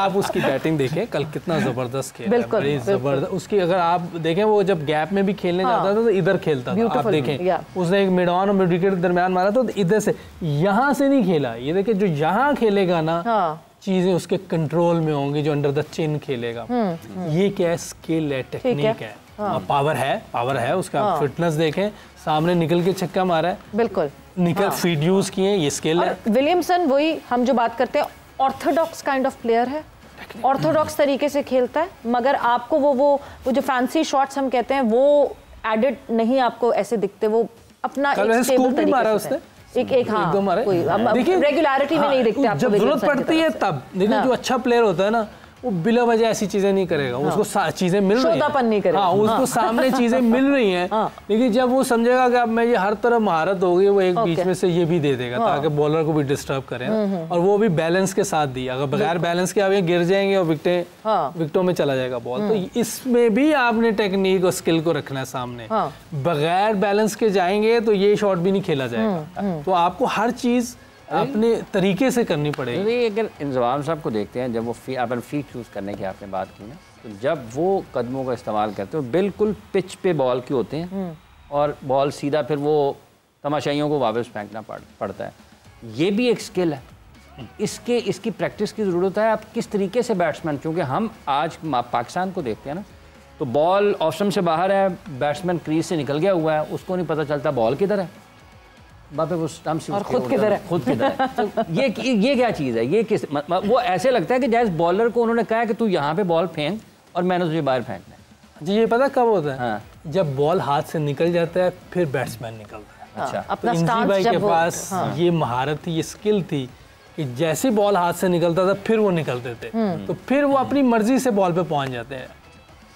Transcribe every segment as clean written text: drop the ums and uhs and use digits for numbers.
आप उसकी बैटिंग देखें कल कितना जबरदस्त खेला है, बड़ी जबरदस्त उसकी। अगर आप देखें वो जब गैप में भी खेलने जाता था तो इधर खेलता था, आप देखें उसने एक मिड ऑन और मिड विकेट के दरमियान मारा तो इधर से, यहाँ से नहीं खेला। ये देखें जो यहाँ खेलेगा ना चीजें उसके कंट्रोल में होंगी, जो अंडर द चिन खेलेगा। ये क्या स्किल है, टेक्निक है, पावर है उसका। फिटनेस देखें, सामने निकल के छक्का मारा है, बिल्कुल निकल फीड यूज किए, ये स्किल है। विलियमसन वही हम जो बात करते हैं ऑर्थोडॉक्स काइंड ऑफ प्लेयर है, ऑर्थोडॉक्स तरीके से खेलता है, मगर आपको वो जो फैंसी शॉट्स हम कहते हैं वो एडिड नहीं आपको ऐसे दिखते, वो अपना एक स्टेबल तरीके से एक हाँ कोई रेगुलरिटी में नहीं दिखते। जब जरूरत पड़ती है तब देखिए, जो अच्छा प्लेयर होता है ना वो बिला वजह ऐसी चीजें नहीं करेगा, उसको चीजें मिल रही हैं, हाँ उसको सामने चीजें मिल रही हैं, लेकिन जब वो समझेगा कि अब मैं ये हर तरफ महारत होगी, वो एक बीच में से ये भी दे देगा ताकि बॉलर को भी डिस्टर्ब करें, और वो भी बैलेंस के साथ दी। अगर बगैर बैलेंस के आप ये गिर जाएंगे और विकेटों में चला जाएगा बॉल, तो इसमें भी आपने टेक्निक और स्किल को रखना है सामने। बगैर बैलेंस के जाएंगे तो ये शॉट भी नहीं खेला जाएगा, तो आपको हर चीज अपने तरीके से करनी पड़ेगी। अगर इंजमाम साहब को देखते हैं, जब वो अपन फीट चूज़ करने की आपने बात की ना, तो जब वो कदमों का इस्तेमाल करते हो बिल्कुल पिच पे बॉल के होते हैं और बॉल सीधा फिर वो तमाशाइयों को वापस फेंकना पड़ता है। ये भी एक स्किल है, इसकी प्रैक्टिस की ज़रूरत है। आप किस तरीके से बैट्समैन, क्योंकि हम आज पाकिस्तान को देखते हैं ना, तो बॉल ऑफ स्टंप से बाहर है, बैट्समैन क्रीज से निकल गया हुआ है, उसको नहीं पता चलता बॉल किधर है, बापे वो स्टंप से खुद किधर है। तो ये क्या चीज़ है, ये किस वो ऐसे लगता है कि जैसे बॉलर को उन्होंने कहा कि तू यहाँ पे बॉल फेंक और मैंने तुझे बाहर फेंकना है। जी ये पता कब होता है? हाँ। जब बॉल हाथ से निकल जाता है फिर बैट्समैन निकलता है। अच्छा, अपना इंजी भाई के पास ये महारत थी, ये स्किल थी कि जैसे बॉल हाथ से निकलता था फिर वो निकलते थे, तो फिर वो अपनी मर्जी से बॉल पे पहुंच जाते हैं।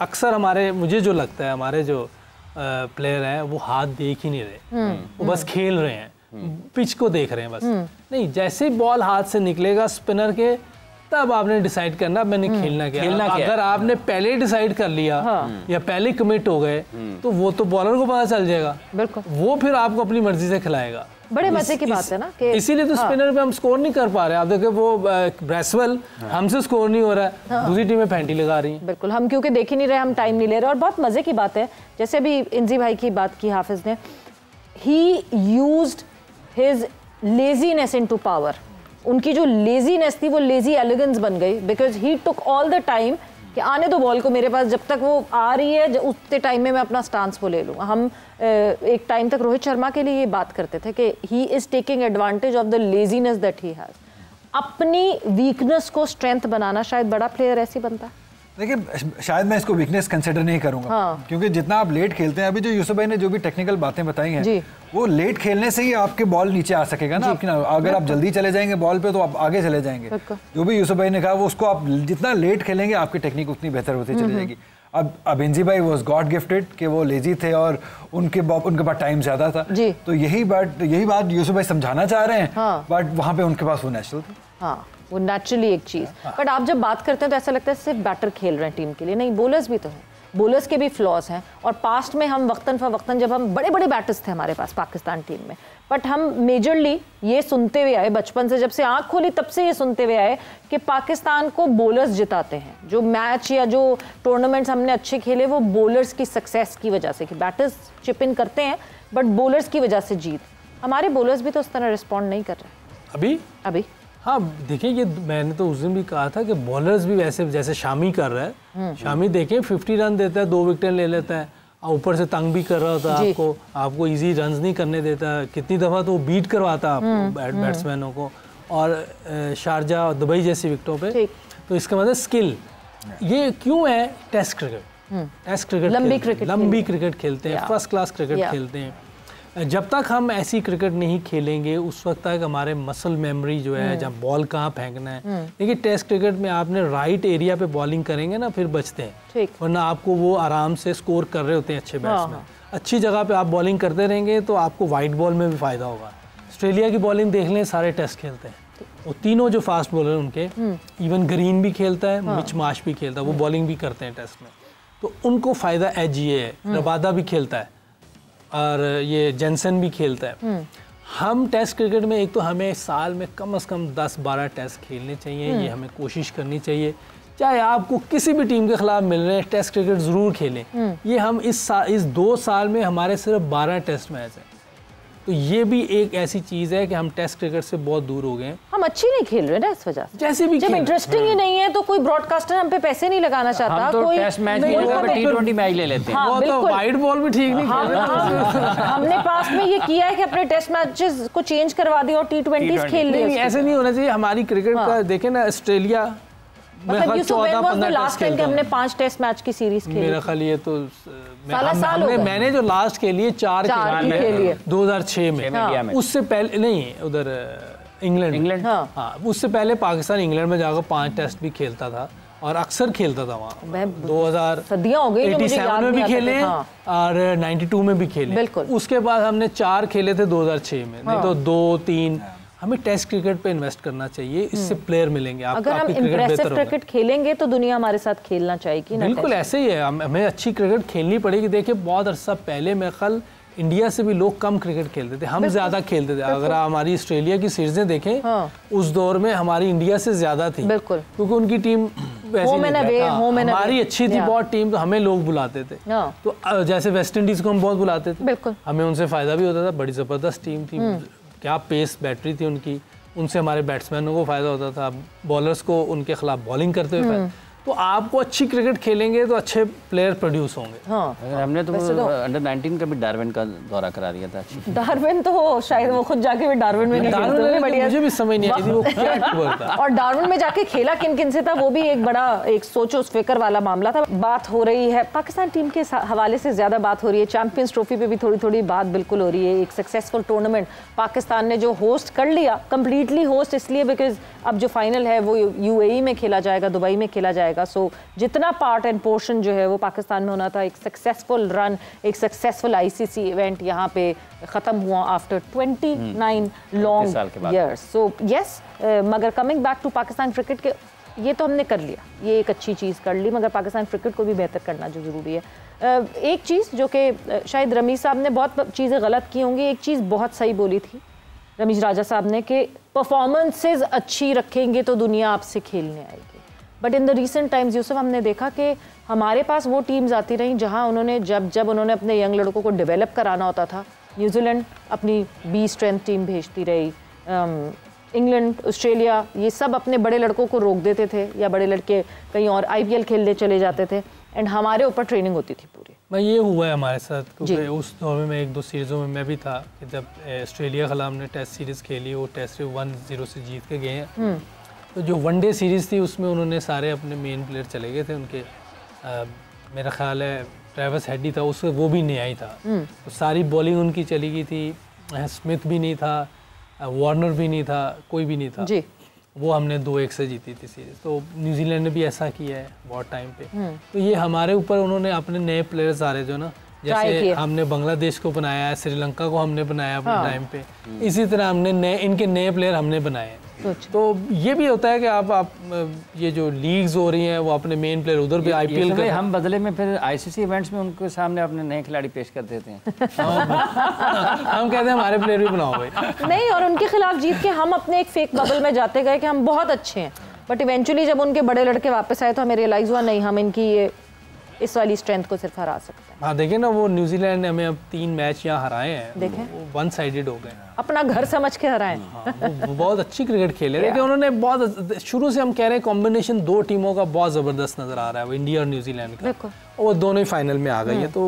अक्सर मुझे जो लगता है हमारे जो प्लेयर हैं वो हाथ देख ही नहीं रहे, वो बस खेल रहे हैं, पिच को देख रहे हैं बस। नहीं, जैसे बॉल हाथ से निकलेगा स्पिनर के तब आपने डिसाइड करना मैंने खेलना क्या। अगर आपने पहले डिसाइड कर लिया या पहले कमिट हो गए तो वो तो बॉलर को पता चल जाएगा, बिल्कुल वो फिर आपको अपनी मर्जी से खिलाएगा। बड़े मजे की बात है ना कि इसीलिए तो स्पिनर पे हम स्कोर नहीं कर पा रहे। आप देखिए वो ब्रेसवेल हमसे स्कोर नहीं हो रहा है, दूसरी टीमें पैंटी लगा रही हैं। बिल्कुल, हम क्योंकि देख ही नहीं रहे, हम टाइम नहीं ले रहे। और बहुत मजे की बात है, जैसे अभी इंजी भाई की बात की हाफिज ने, ही used his laziness into power. उनकी जो लेजीनेस थी वो लेजी एलिगेंस बन गई, because he took all the time कि आने दो बॉल को मेरे पास, जब तक वो आ रही है उतने टाइम में मैं अपना स्टांस वो ले लूँगा। हम एक टाइम तक रोहित शर्मा के लिए ये बात करते थे कि he is taking advantage of the laziness that he has. अपनी वीकनेस को स्ट्रेंथ बनाना, शायद बड़ा प्लेयर ऐसे बनता है। देखिए शायद मैं इसको वीकनेस कंसिडर नहीं करूंगा, क्योंकि जितना आप लेट खेलते हैं, अभी जो यूसुफ भाई ने जो भी टेक्निकल बातें बताई हैं वो लेट खेलने से ही आपके बॉल नीचे आ सकेगा ना आपकी। अगर आप जल्दी चले जाएंगे बॉल पे तो आप आगे चले जाएंगे। जो भी यूसुफ भाई ने कहा वो उसको आप जितना लेट खेलेंगे आपकी टेक्निक उतनी बेहतर होती चली जाएगी। अब इंजी भाई वाज गॉड गिफ्टेड कि वो लेजी थे और उनके पास टाइम ज्यादा था, तो यही बात यूसुफ भाई समझाना चाह रहे हैं, बट वहाँ पे उनके पास वो नेचुरल थी। हाँ, वो नेचुरली एक चीज़। बट आप जब बात करते हैं तो ऐसा लगता है सिर्फ बैटर खेल रहे हैं टीम के लिए, नहीं, बॉलर्स भी तो हैं, बॉलर्स के भी फ्लॉज हैं। और पास्ट में हम वक्तन फ़वक्तन जब हम बड़े बड़े बैटर्स थे हमारे पास पाकिस्तान टीम में, बट हम मेजरली ये सुनते हुए आए बचपन से, जब से आँख खोली तब से ये सुनते हुए आए कि पाकिस्तान को बॉलर्स जिताते हैं। जो मैच या जो टूर्नामेंट्स हमने अच्छे खेले वो बॉलर्स की सक्सेस की वजह से, कि बैटर्स चिप इन करते हैं बट बॉलर्स की वजह से जीत। हमारे बॉलर्स भी तो उस तरह रिस्पॉन्ड नहीं कर रहे अभी। हाँ देखिए, ये मैंने तो उस दिन भी कहा था कि बॉलर्स भी वैसे जैसे शामी कर रहा है। शामी देखें 50 रन देता है, 2 विकेट ले लेता है, ऊपर से तंग भी कर रहा होता है आपको इजी रन्स नहीं करने देता। कितनी दफ़ा तो बीट करवाता आपको बैट्समैनों को, और शारजा और दुबई जैसी विकेटों पे। तो इसका मतलब स्किल ये क्यों है? टेस्ट क्रिकेट लंबी क्रिकेट खेलते हैं, फर्स्ट क्लास क्रिकेट खेलते हैं। जब तक हम ऐसी क्रिकेट नहीं खेलेंगे उस वक्त तक हमारे मसल मेमोरी जो है, जब बॉल कहाँ फेंकना है। देखिए टेस्ट क्रिकेट में आपने राइट एरिया पे बॉलिंग करेंगे ना फिर बचते हैं, वरना आपको वो आराम से स्कोर कर रहे होते हैं अच्छे बैट्समैन। अच्छी जगह पे आप बॉलिंग करते रहेंगे तो आपको वाइट बॉल में भी फ़ायदा होगा। ऑस्ट्रेलिया की बॉलिंग देख लें, सारे टेस्ट खेलते हैं, वो तीनों जो फास्ट बॉलर उनके, इवन ग्रीन भी खेलता है, मिच मार्श भी खेलता है, वो बॉलिंग भी करते हैं टेस्ट में, तो उनको फ़ायदा एज ये है। रबादा भी खेलता है और ये जेनसन भी खेलता है। हम टेस्ट क्रिकेट में एक तो हमें साल में कम से कम 10-12 टेस्ट खेलने चाहिए, ये हमें कोशिश करनी चाहिए। चाहे आपको किसी भी टीम के खिलाफ मिल रहे हैं, टेस्ट क्रिकेट ज़रूर खेलें। ये हम इस 2 साल में हमारे सिर्फ 12 टेस्ट मैच हैं, तो ये भी एक ऐसी चीज़ है कि हम टेस्ट क्रिकेट से बहुत दूर हो गए हैं। हम अच्छी नहीं खेल रहे ना इस वजह से। जैसे भी जब इंटरेस्टिंग ही नहीं है तो कोई ब्रॉडकास्टर हम पे पैसे नहीं लगाना चाहता। हम तो कोई टेस्ट मैच T20 मैच ले लेते हैं। हाँ, वो तो वाइट बॉल भी ठीक नहीं खेल रहे। हमने पास में ये किया है कि अपने टेस्ट मैचेस को चेंज करवा दिया और T20 खेल लिए। नहीं, ऐसे नहीं होना चाहिए। हमारी क्रिकेट का देखें ना, ऑस्ट्रेलिया मतलब Yusuf, when was the last time कि हमने 5 टेस्ट मैच की सीरीज खेली? मेरा ख्याल ये तो मैंने जो लास्ट खेली है 4 खेली है 2006 में। उससे पहले नहीं, उधर इंग्लैंड, हाँ उससे पहले पाकिस्तान इंग्लैंड में जाकर 5 टेस्ट भी खेलता था और अक्सर खेलता था वहाँ। 2087 में भी खेले और 92 में भी खेले। उसके बाद हमने 4 खेले थे 2006 में, नहीं तो 2-3। हमें टेस्ट क्रिकेट पे इन्वेस्ट करना चाहिए, इससे प्लेयर मिलेंगे। अगर हम इंप्रेसिव क्रिकेट खेलेंगे तो दुनिया हमारे साथ खेलना चाहेगी ना। बिल्कुल ऐसे ही है, हमें अच्छी क्रिकेट खेलनी पड़ेगी। देखिए बहुत अरसा पहले मेरे ख्याल इंडिया से भी लोग कम क्रिकेट खेलते थे, हम ज्यादा खेलते थे। अगर आप हमारी ऑस्ट्रेलिया की सीरीजें देखें, उस दौर में हमारी इंडिया से ज्यादा थी, क्योंकि उनकी टीम हमारी अच्छी थी बहुत टीम, तो हमें लोग बुलाते थे। तो जैसे वेस्ट इंडीज को हम बहुत बुलाते थे, हमें उनसे फायदा भी होता था। बड़ी जबरदस्त टीम थी, क्या पेस बैटरी थी उनकी, उनसे हमारे बैट्समैनों को फ़ायदा होता था, बॉलर्स को उनके खिलाफ बॉलिंग करते हुए फायदा। तो आपको अच्छी क्रिकेट खेलेंगे तो अच्छे प्लेयर प्रोड्यूस होंगे। हाँ। हमने तो अंडर 19 का भी डार्विन का दौरा करा दिया था। डार्विन तो शायद वो खुद जाके भी डार्विन में नहीं खेलते, बढ़िया मुझे भी समझ नहीं आई थी वो क्या था। और डार्विन में जाके खेला किन किन से था, वो भी एक बड़ा एक सोचो फिक्र वाला मामला था। बात हो रही है पाकिस्तान टीम के हवाले से, ज्यादा बात हो रही है चैंपियंस ट्रॉफी पे भी थोड़ी थोड़ी बात बिल्कुल हो रही है। एक सक्सेसफुल टूर्नामेंट पाकिस्तान ने जो होस्ट कर लिया, कंप्लीटली होस्ट इसलिए बिकॉज अब जो फाइनल है वो UAE में खेला जाएगा, दुबई में खेला जाएगा। सो जितना पार्ट एंड पोर्शन जो है वो पाकिस्तान में होना था, एक सक्सेसफुल रन, एक सक्सेसफुल ICC इवेंट यहाँ पे ख़त्म हुआ after 29 long years. So yes, मगर coming back to Pakistan cricket के, ये तो हमने कर लिया, ये एक अच्छी चीज़ कर ली, मगर पाकिस्तान क्रिकेट को भी बेहतर करना जो ज़रूरी है। एक चीज़ जो कि शायद रमीज़ साहब ने बहुत चीज़ें गलत की होंगी, एक चीज़ बहुत सही बोली थी रमीज़ राजा साहब ने कि परफॉर्मेंसेज अच्छी रखेंगे तो दुनिया आपसे खेलने आएगी। But in the recent times Yusuf, हमने देखा कि हमारे पास वो टीम्स आती रहीं जहां उन्होंने जब उन्होंने अपने यंग लड़कों को डेवलप कराना होता था, न्यूजीलैंड अपनी B स्ट्रेंथ टीम भेजती रही, इंग्लैंड, ऑस्ट्रेलिया, ये सब अपने बड़े लड़कों को रोक देते थे या बड़े लड़के कहीं और IPL खेलने चले जाते थे, एंड हमारे ऊपर ट्रेनिंग होती थी पूरी। मैं ये हुआ है हमारे साथ, क्योंकि उस दौर में मैं 1-2 सीरीज़ों में मैं भी था कि जब ऑस्ट्रेलिया के खिलाफ ने टेस्ट सीरीज़ खेली, वो टेस्ट 1-0 से जीत के गए हैं। तो जो वनडे सीरीज़ थी उसमें उन्होंने सारे अपने मेन प्लेयर चले गए थे उनके। मेरा ख्याल है ट्रेविस हेड था, उससे वो भी नया ही था, तो सारी बॉलिंग उनकी चली गई थी। स्मिथ भी नहीं था, वार्नर भी नहीं था, कोई भी नहीं था जी। वो हमने 2-1 से जीती थी सीरीज। तो न्यूजीलैंड ने भी ऐसा किया है बहुत टाइम पे। तो ये हमारे ऊपर उन्होंने अपने नए प्लेयर्स आ रहे जो ना, जैसे हमने बांग्लादेश को बनाया है, श्रीलंका को हमने बनाया अपने टाइम पे, इसी तरह हमने इनके नए प्लेयर हमने बनाए हैं। तो ये भी होता है कि आप ये जो लीग्स हो रही हैं वो अपने मेन प्लेयर उधर भी IPL के हम बदले में फिर ICC इवेंट्स में उनके सामने अपने नए खिलाड़ी पेश कर देते हैं। हम कहते हैं हमारे प्लेयर भी बनाओ भाई। नहीं, और उनके खिलाफ जीत के हम अपने एक फेक बबल में जाते गए कि हम बहुत अच्छे हैं, बट इवेंचुअली जब उनके बड़े लड़के वापस आए तो हमें रियलाइज हुआ नहीं, हम इनकी ये इस वाली स्ट्रेंथ को सिर्फ हरा सकते हैं। हाँ देखें ना, वो न्यूजीलैंड ने हमें अब 3 मैच यहाँ हराए हैं, देखें वो 1 साइडेड हो गए, अपना घर समझ के हराए। हाँ, वो बहुत अच्छी क्रिकेट खेले, लेकिन उन्होंने बहुत शुरू से हम कह रहे हैं कॉम्बिनेशन 2 टीमों का बहुत ज़बरदस्त नज़र आ रहा है, वो इंडिया और न्यूजीलैंड का, और वो दोनों ही फाइनल में आ गई है। तो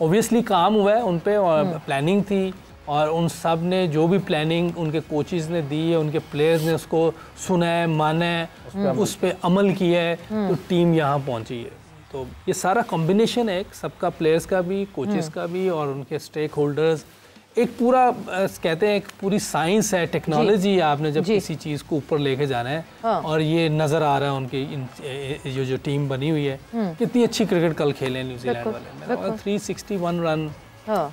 ऑब्वियसली काम हुआ है उन पर, और प्लानिंग थी, और उन सब ने जो भी प्लानिंग उनके कोचेज़ ने दी है, उनके प्लेयर्स ने उसको सुना है, माना है, उस पर अमल किया है, तो टीम यहाँ पहुँची है। तो ये सारा कॉम्बिनेशन है सबका, प्लेयर्स का भी, कोचेस का भी, और उनके स्टेक होल्डर्स, एक पूरा कहते हैं एक पूरी साइंस है, टेक्नोलॉजी है। आपने जब किसी चीज़ को ऊपर लेके जाना है, और ये नज़र आ रहा है उनकी जो टीम बनी हुई है, कितनी अच्छी क्रिकेट कल खेले न्यूजीलैंड वाले, 361 रन।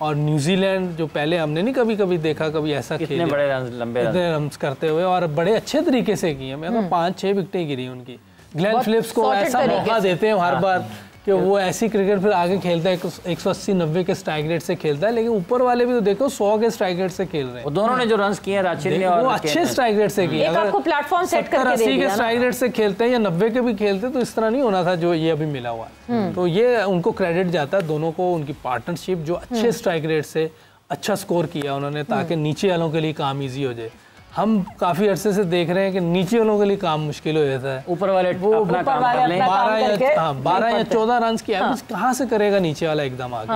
और न्यूजीलैंड जो पहले हमने नहीं कभी देखा कभी ऐसा खेले, बड़े लंबे रन करते हुए, और बड़े अच्छे तरीके से किए। मैं 5-6 विकेटें गिरी उनकी, ग्लेन फिलिप्स को ऐसा मौका देते हैं हर बार कि वो ऐसी क्रिकेट फिर आगे खेलता है, 180-90 के स्ट्राइक रेट से खेलता है, लेकिन ऊपर वाले भी तो देखो 100 के स्ट्राइक रेट से खेल रहे हैं। वो दोनों ने जो रन्स किए हैं राशिद ने और वो अच्छे स्ट्राइक रेट से किए। एक आपको प्लेटफॉर्म सेट करके दे 80 के स्ट्राइक रेट से खेलते हैं या 90 के भी खेलते तो इस तरह नहीं होना था जो ये अभी मिला हुआ है। तो ये उनको क्रेडिट जाता है दोनों को, उनकी पार्टनरशिप जो अच्छे स्ट्राइक रेट से अच्छा स्कोर किया उन्होंने, ताकि नीचे वालों के लिए काम ईजी हो जाए। हम काफी अरसे से देख रहे हैं कि नीचे वालों के लिए काम मुश्किल हो जाता है। ऊपर वाले ऊपर वाले अपना काम करके 12 या 14 रन की एवरेज कहाँ से करेगा नीचे वाला एकदम आगे।